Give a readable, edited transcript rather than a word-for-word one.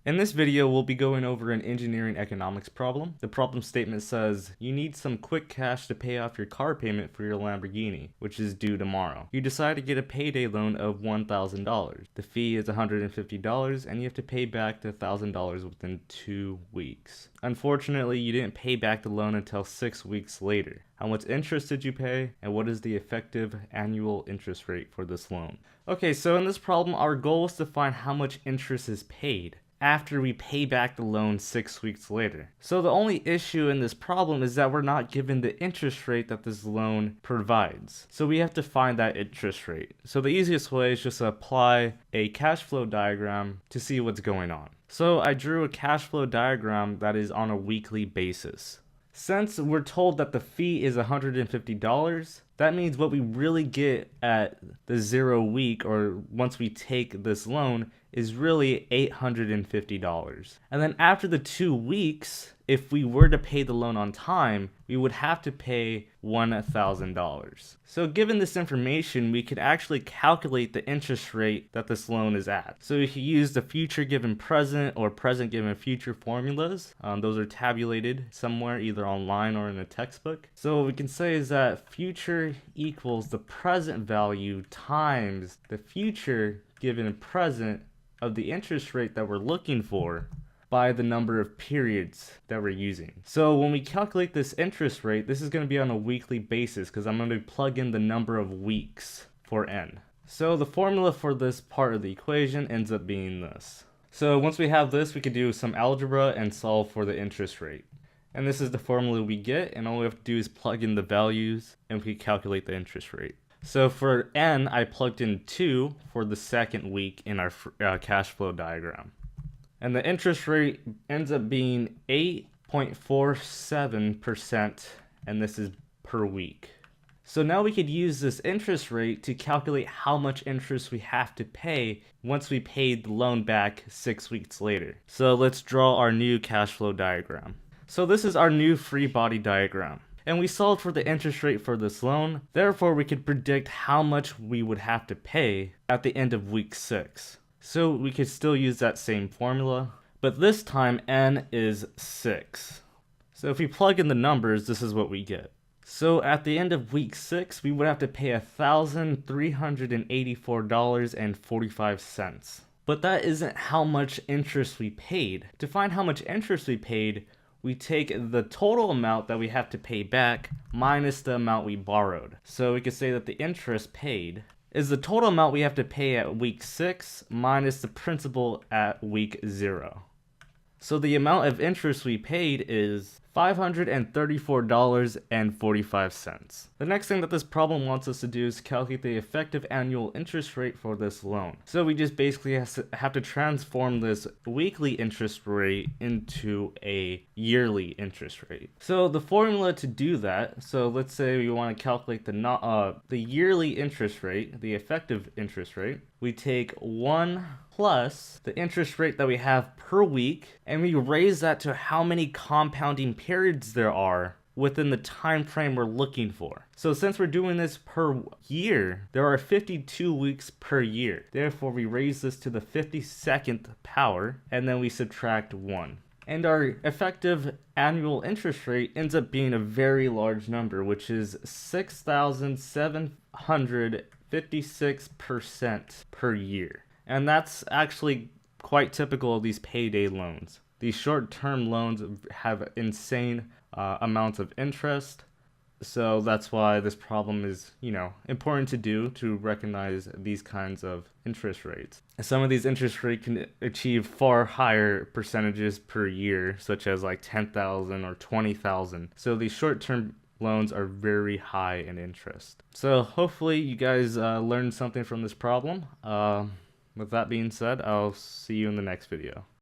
In this video, we'll be going over an engineering economics problem. The problem statement says, you need some quick cash to pay off your car payment for your Lamborghini, which is due tomorrow. You decide to get a payday loan of $1,000. The fee is $150 and you have to pay back the $1,000 within 2 weeks. Unfortunately, you didn't pay back the loan until 6 weeks later. How much interest did you pay, and what is the effective annual interest rate for this loan? Okay, so in this problem, our goal is to find how much interest is paid after we pay back the loan 6 weeks later. So the only issue in this problem is that we're not given the interest rate that this loan provides. So we have to find that interest rate. So the easiest way is just to apply a cash flow diagram to see what's going on. So I drew a cash flow diagram that is on a weekly basis. Since we're told that the fee is $150, that means what we really get at the 0 week, or once we take this loan, is really $850. And then after the 2 weeks, if we were to pay the loan on time, we would have to pay $1,000. So given this information, we could actually calculate the interest rate that this loan is at. So we could use the future given present or present given future formulas. Those are tabulated somewhere, either online or in a textbook. So what we can say is that future equals the present value times the future given present of the interest rate that we're looking for by the number of periods that we're using. So when we calculate this interest rate, this is going to be on a weekly basis because I'm going to plug in the number of weeks for n. So the formula for this part of the equation ends up being this. So once we have this, we can do some algebra and solve for the interest rate. And this is the formula we get, and all we have to do is plug in the values and we calculate the interest rate. So for n, I plugged in 2 for the second week in our cash flow diagram. And the interest rate ends up being 8.47%, and this is per week. So now we could use this interest rate to calculate how much interest we have to pay once we paid the loan back 6 weeks later. So let's draw our new cash flow diagram. So this is our new free body diagram. And we solved for the interest rate for this loan. Therefore, we could predict how much we would have to pay at the end of week 6. So we could still use that same formula, but this time n is 6. So if we plug in the numbers, this is what we get. So at the end of week 6, we would have to pay $1,384.45. But that isn't how much interest we paid. To find how much interest we paid, we take the total amount that we have to pay back minus the amount we borrowed. So we could say that the interest paid is the total amount we have to pay at week 6 minus the principal at week 0. So the amount of interest we paid is $534.45. The next thing that this problem wants us to do is calculate the effective annual interest rate for this loan. So we just basically have to transform this weekly interest rate into a yearly interest rate. So the formula to do that, so let's say we want to calculate the yearly interest rate, the effective interest rate. We take 1 plus the interest rate that we have per week, and we raise that to how many compounding periods there are within the time frame we're looking for. So since we're doing this per year, there are 52 weeks per year. Therefore, we raise this to the 52nd power, and then we subtract 1. And our effective annual interest rate ends up being a very large number, which is 6,756% per year. And that's actually quite typical of these payday loans. These short-term loans have insane amounts of interest. So that's why this problem is, important to do, to recognize these kinds of interest rates. Some of these interest rates can achieve far higher percentages per year, such as like 10,000 or 20,000. So these short-term loans are very high in interest. So hopefully you guys learned something from this problem. With that being said, I'll see you in the next video.